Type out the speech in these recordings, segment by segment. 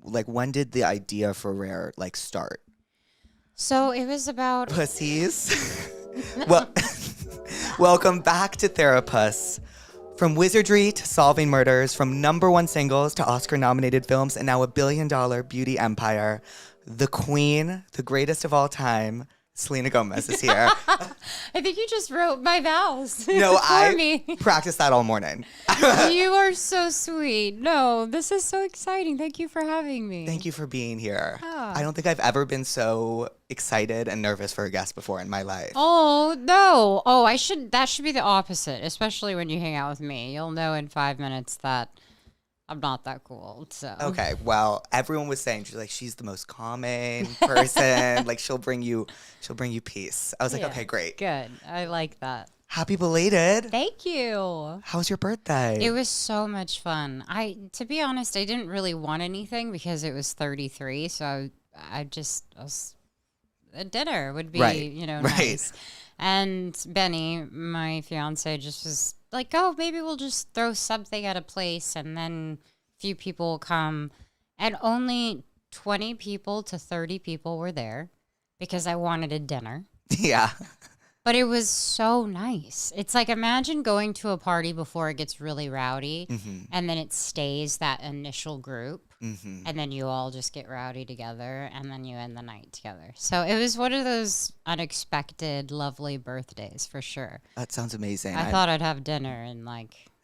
Like, when did the idea for Rare, like, start? So it was about. Pussies. Well, welcome back to Therapists. From wizardry to solving murders, from #1 singles to Oscar-nominated films, and now a billion-dollar beauty empire, the queen, the greatest of all time, Selena Gomez is here. I think you just wrote my vows No, for I me. practiced that all morning. You are so sweet. No, this is so exciting. Thank you for having me. Thank you for being here. Ah. I don't think I've ever been so excited and nervous for a guest before in my life. Oh, no. Oh, that should be the opposite, especially when you hang out with me. You'll know in 5 minutes that I'm not that cool. So. Okay, well, everyone was saying she's the most calming person. Like she'll bring you peace. I was like, Yeah, okay, great. Good. I like that. Happy belated. Thank you. How was your birthday? It was so much fun. To be honest, I didn't really want anything because it was 33. So I was a dinner would be, Right, nice. And Benny, my fiance, just was like, oh, maybe we'll just throw something at a place and then a few people will come. And only 20 people to 30 people were there because I wanted a dinner. Yeah. But it was so nice. It's like, imagine going to a party before it gets really rowdy and then it stays that initial group and then you all just get rowdy together and then you end the night together. So it was one of those unexpected, lovely birthdays for sure. That sounds amazing. I thought I'd have dinner and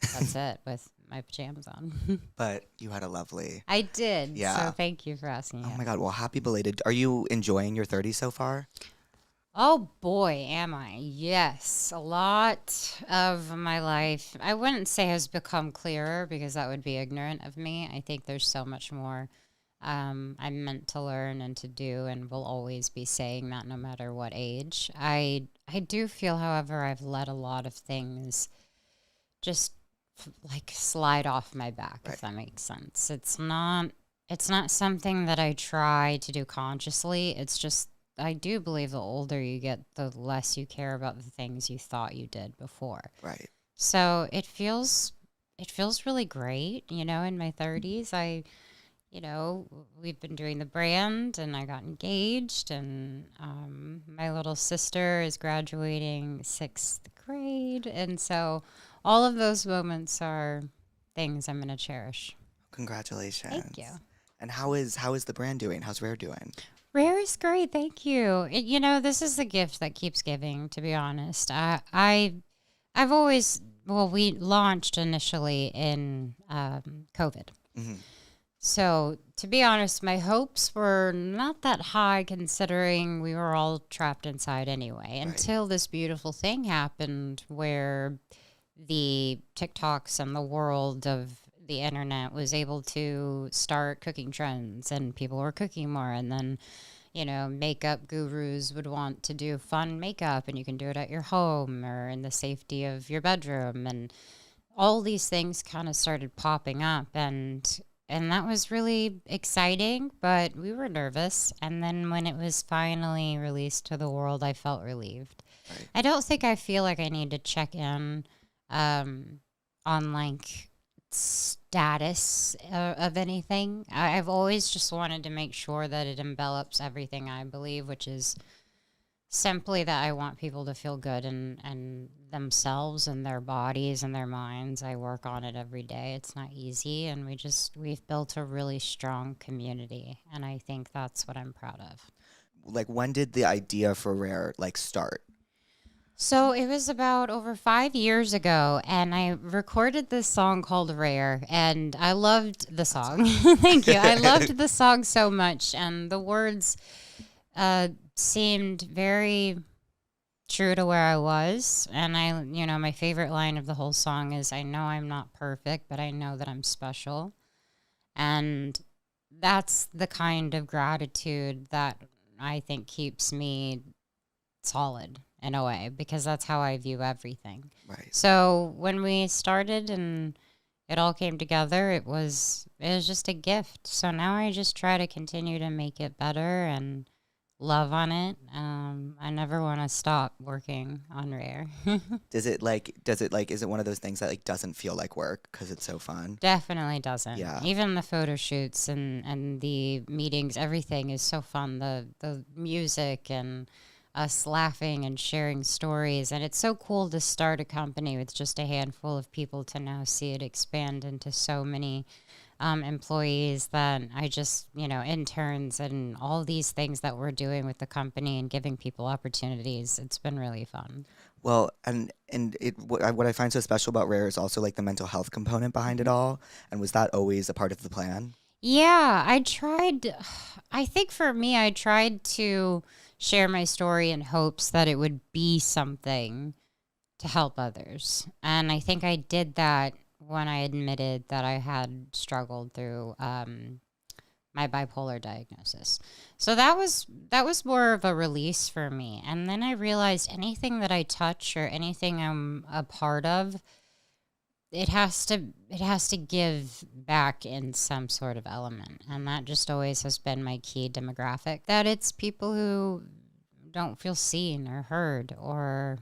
that's it with my pajamas on. But you had a lovely. I did. Yeah. So thank you for asking. Oh my God. Well, happy belated. Are you enjoying your 30s so far? Oh boy, am I. Yes. A lot of my life, I wouldn't say has become clearer because that would be ignorant of me. I think there's so much more I'm meant to learn and to do, and will always be saying that no matter what age. I do feel, however, I've let a lot of things just slide off my back, if that makes sense. It's not something that I try to do consciously. It's just I do believe the older you get, the less you care about the things you thought you did before. Right. So it feels really great, in my 30s. We've been doing the brand and I got engaged and my little sister is graduating 6th grade. And so all of those moments are things I'm going to cherish. Congratulations. Thank you. And how is the brand doing? How's Rare doing? Rare is great, thank you. This is the gift that keeps giving, to be honest. I've always, we launched initially in COVID. So, to be honest, my hopes were not that high considering we were all trapped inside anyway, until this beautiful thing happened where the TikToks and the world of the internet was able to start cooking trends and people were cooking more. And then, makeup gurus would want to do fun makeup and you can do it at your home or in the safety of your bedroom. And all these things kind of started popping up and that was really exciting, but we were nervous. And then when it was finally released to the world, I felt relieved. Right. I don't think I feel like I need to check in on status of anything. I've always just wanted to make sure that it envelops everything I believe, which is simply that I want people to feel good and themselves and their bodies and their minds. I work on it every day. It's not easy, and we've built a really strong community, and I think that's what I'm proud of. Like, when did the idea for Rare start? So it was about over 5 years ago, and I recorded this song called Rare, and I loved the song. Thank you. I loved the song so much, and the words seemed very true to where I was. And my favorite line of the whole song is, I know I'm not perfect, but I know that I'm special. And that's the kind of gratitude that I think keeps me solid in a way, because that's how I view everything. Right. So when we started and it all came together, it was just a gift. So now I just try to continue to make it better, and love on it. I never want to stop working on Rare. Is it one of those things that like doesn't feel like work because it's so fun? Definitely doesn't. Yeah. Even the photo shoots and the meetings, everything is so fun. The music and us laughing and sharing stories. And it's so cool to start a company with just a handful of people to now see it expand into so many employees that I just, interns and all these things that we're doing with the company and giving people opportunities. It's been really fun. Well, and what I find so special about Rare is also like the mental health component behind it Mhm. all. And was that always a part of the plan? Yeah, I tried. I think for me, I tried to share my story in hopes that it would be something to help others. And I think I did that when I admitted that I had struggled through my bipolar diagnosis. So that was more of a release for me. And then I realized anything that I touch or anything I'm a part of, it has to give back in some sort of element. And that just always has been my key demographic, that it's people who don't feel seen or heard or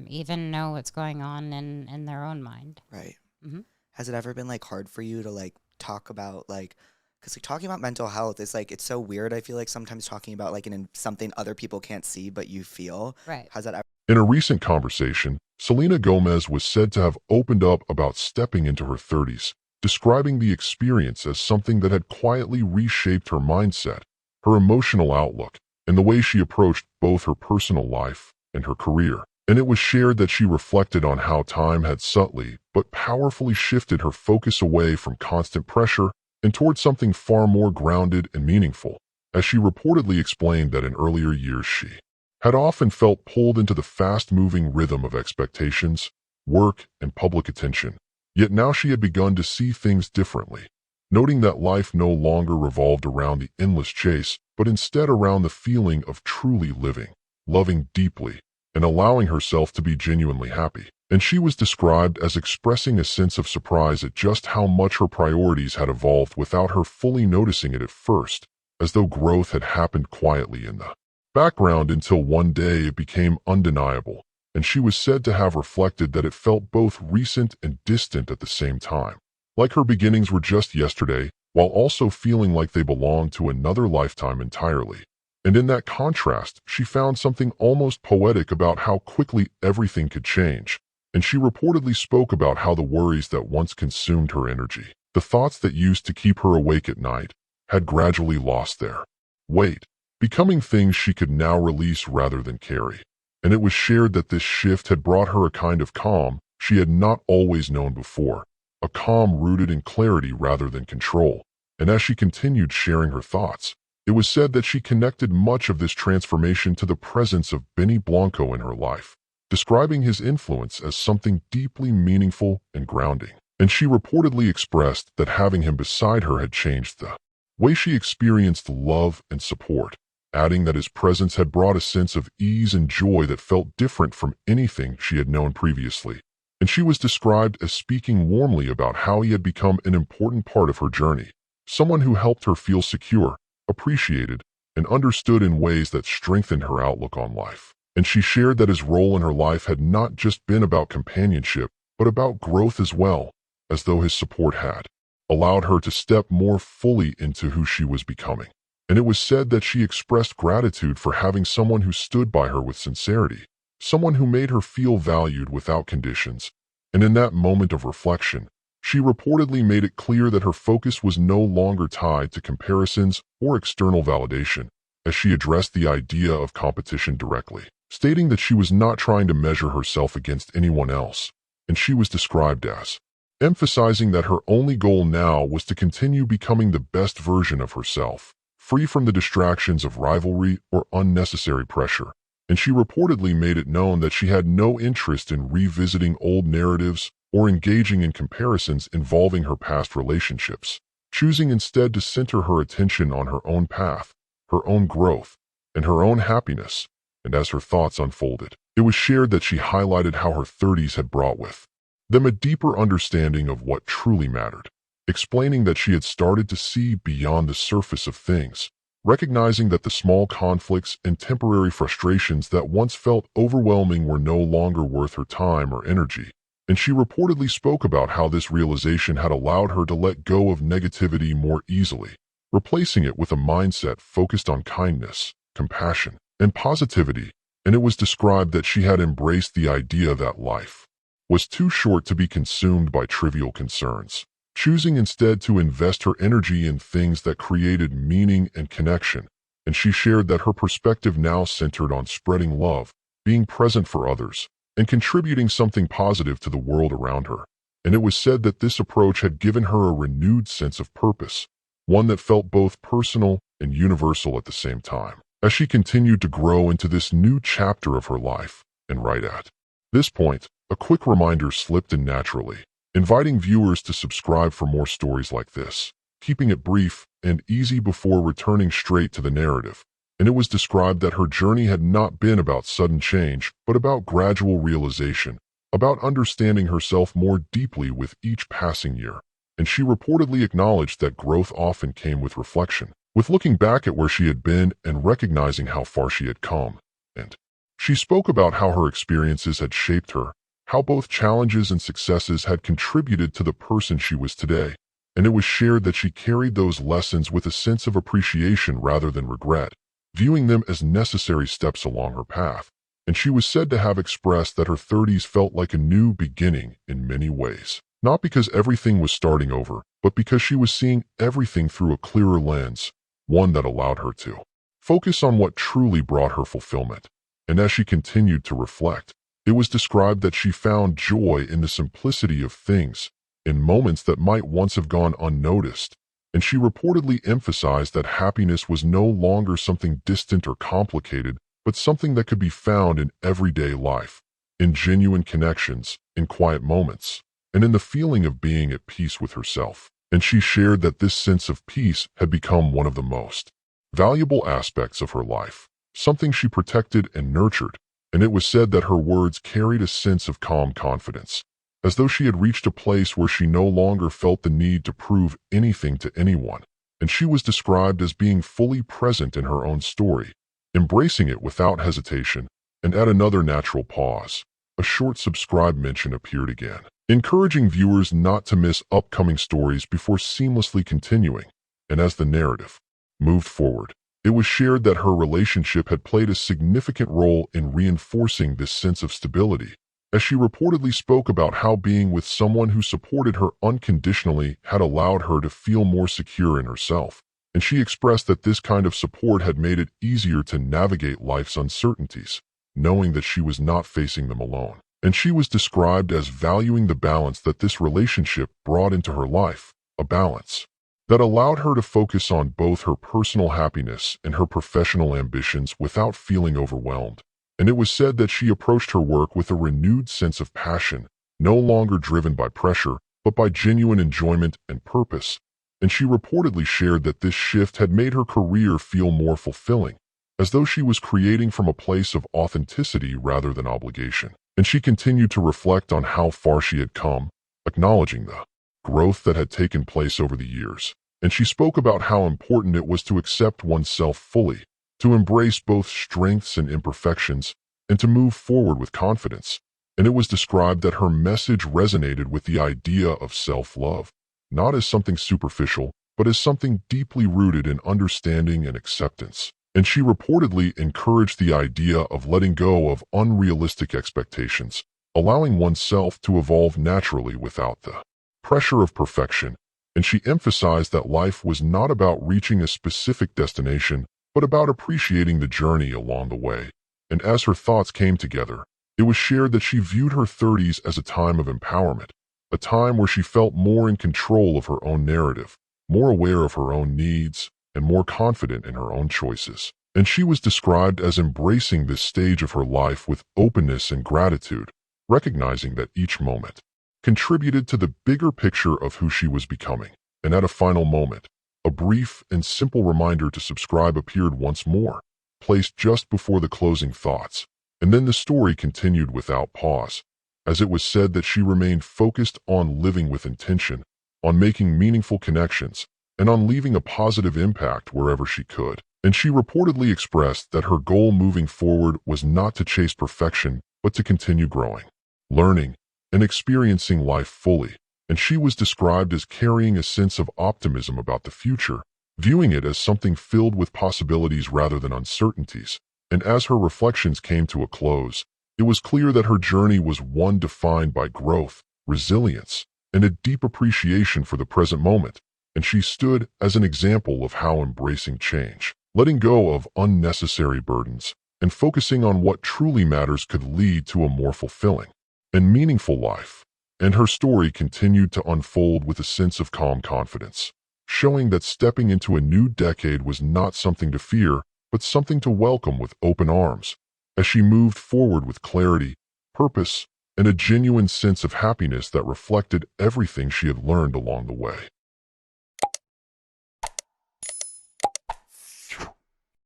even know what's going on in their own mind. Right. Hmm. Has it ever been like hard for you to like talk about like, because like talking about mental health is like it's so weird. I feel like sometimes talking about like something other people can't see but you feel. Right. Has that ever? In a recent conversation, Selena Gomez was said to have opened up about stepping into her 30s, describing the experience as something that had quietly reshaped her mindset, her emotional outlook, and the way she approached both her personal life and her career. And it was shared that she reflected on how time had subtly but powerfully shifted her focus away from constant pressure and towards something far more grounded and meaningful, as she reportedly explained that in earlier years she had often felt pulled into the fast-moving rhythm of expectations, work, and public attention. Yet now she had begun to see things differently, noting that life no longer revolved around the endless chase, but instead around the feeling of truly living, loving deeply, and allowing herself to be genuinely happy. And she was described as expressing a sense of surprise at just how much her priorities had evolved without her fully noticing it at first, as though growth had happened quietly in the background until one day it became undeniable, and she was said to have reflected that it felt both recent and distant at the same time, like her beginnings were just yesterday, while also feeling like they belonged to another lifetime entirely. And in that contrast, she found something almost poetic about how quickly everything could change, and she reportedly spoke about how the worries that once consumed her energy, the thoughts that used to keep her awake at night, had gradually lost their weight, becoming things she could now release rather than carry. And it was shared that this shift had brought her a kind of calm she had not always known before, a calm rooted in clarity rather than control. And as she continued sharing her thoughts, it was said that she connected much of this transformation to the presence of Benny Blanco in her life, describing his influence as something deeply meaningful and grounding. And she reportedly expressed that having him beside her had changed the way she experienced love and support, adding that his presence had brought a sense of ease and joy that felt different from anything she had known previously. And she was described as speaking warmly about how he had become an important part of her journey, someone who helped her feel secure, appreciated, and understood in ways that strengthened her outlook on life. And she shared that his role in her life had not just been about companionship, but about growth as well, as though his support had allowed her to step more fully into who she was becoming. And it was said that she expressed gratitude for having someone who stood by her with sincerity, someone who made her feel valued without conditions. And in that moment of reflection, she reportedly made it clear that her focus was no longer tied to comparisons or external validation, as she addressed the idea of competition directly, stating that she was not trying to measure herself against anyone else, and she was described as emphasizing that her only goal now was to continue becoming the best version of herself, free from the distractions of rivalry or unnecessary pressure. And she reportedly made it known that she had no interest in revisiting old narratives or engaging in comparisons involving her past relationships, choosing instead to center her attention on her own path, her own growth, and her own happiness. And as her thoughts unfolded, it was shared that she highlighted how her 30s had brought with them a deeper understanding of what truly mattered, explaining that she had started to see beyond the surface of things, recognizing that the small conflicts and temporary frustrations that once felt overwhelming were no longer worth her time or energy. And she reportedly spoke about how this realization had allowed her to let go of negativity more easily, replacing it with a mindset focused on kindness, compassion, and positivity. And it was described that she had embraced the idea that life was too short to be consumed by trivial concerns, choosing instead to invest her energy in things that created meaning and connection. And she shared that her perspective now centered on spreading love, being present for others, and contributing something positive to the world around her. And it was said that this approach had given her a renewed sense of purpose, one that felt both personal and universal at the same time, as she continued to grow into this new chapter of her life. And right at this point, a quick reminder slipped in naturally, inviting viewers to subscribe for more stories like this, keeping it brief and easy before returning straight to the narrative. And it was described that her journey had not been about sudden change, but about gradual realization, about understanding herself more deeply with each passing year. And she reportedly acknowledged that growth often came with reflection, with looking back at where she had been and recognizing how far she had come. And she spoke about how her experiences had shaped her, how both challenges and successes had contributed to the person she was today. And it was shared that she carried those lessons with a sense of appreciation rather than regret, viewing them as necessary steps along her path. And she was said to have expressed that her 30s felt like a new beginning in many ways, not because everything was starting over, but because she was seeing everything through a clearer lens, one that allowed her to focus on what truly brought her fulfillment. And as she continued to reflect, it was described that she found joy in the simplicity of things, in moments that might once have gone unnoticed. And she reportedly emphasized that happiness was no longer something distant or complicated, but something that could be found in everyday life, in genuine connections, in quiet moments, and in the feeling of being at peace with herself. And she shared that this sense of peace had become one of the most valuable aspects of her life, something she protected and nurtured. And it was said that her words carried a sense of calm confidence, as though she had reached a place where she no longer felt the need to prove anything to anyone. And she was described as being fully present in her own story, embracing it without hesitation. And at another natural pause, a short subscribe mention appeared again, encouraging viewers not to miss upcoming stories before seamlessly continuing. And as the narrative moved forward, it was shared that her relationship had played a significant role in reinforcing this sense of stability, as she reportedly spoke about how being with someone who supported her unconditionally had allowed her to feel more secure in herself. And she expressed that this kind of support had made it easier to navigate life's uncertainties, knowing that she was not facing them alone. And she was described as valuing the balance that this relationship brought into her life, a balance that allowed her to focus on both her personal happiness and her professional ambitions without feeling overwhelmed. And it was said that she approached her work with a renewed sense of passion, no longer driven by pressure, but by genuine enjoyment and purpose. And she reportedly shared that this shift had made her career feel more fulfilling, as though she was creating from a place of authenticity rather than obligation. And she continued to reflect on how far she had come, acknowledging the growth that had taken place over the years. And she spoke about how important it was to accept oneself fully, to embrace both strengths and imperfections, and to move forward with confidence. And it was described that her message resonated with the idea of self-love, not as something superficial, but as something deeply rooted in understanding and acceptance. And she reportedly encouraged the idea of letting go of unrealistic expectations, allowing oneself to evolve naturally without the pressure of perfection. And she emphasized that life was not about reaching a specific destination, but about appreciating the journey along the way. And as her thoughts came together, it was shared that she viewed her 30s as a time of empowerment, a time where she felt more in control of her own narrative, more aware of her own needs, and more confident in her own choices. And she was described as embracing this stage of her life with openness and gratitude, recognizing that each moment contributed to the bigger picture of who she was becoming. And at a final moment, a brief and simple reminder to subscribe appeared once more, placed just before the closing thoughts. And then the story continued without pause, as it was said that she remained focused on living with intention, on making meaningful connections, and on leaving a positive impact wherever she could. and she reportedly expressed that her goal moving forward was not to chase perfection, but to continue growing, learning, and experiencing life fully. And she was described as carrying a sense of optimism about the future, viewing it as something filled with possibilities rather than uncertainties. And as her reflections came to a close, it was clear that her journey was one defined by growth, resilience, and a deep appreciation for the present moment. And she stood as an example of how embracing change, letting go of unnecessary burdens, and focusing on what truly matters could lead to a more fulfilling and meaningful life. And her story continued to unfold with a sense of calm confidence, showing that stepping into a new decade was not something to fear, but something to welcome with open arms, as she moved forward with clarity, purpose, and a genuine sense of happiness that reflected everything she had learned along the way.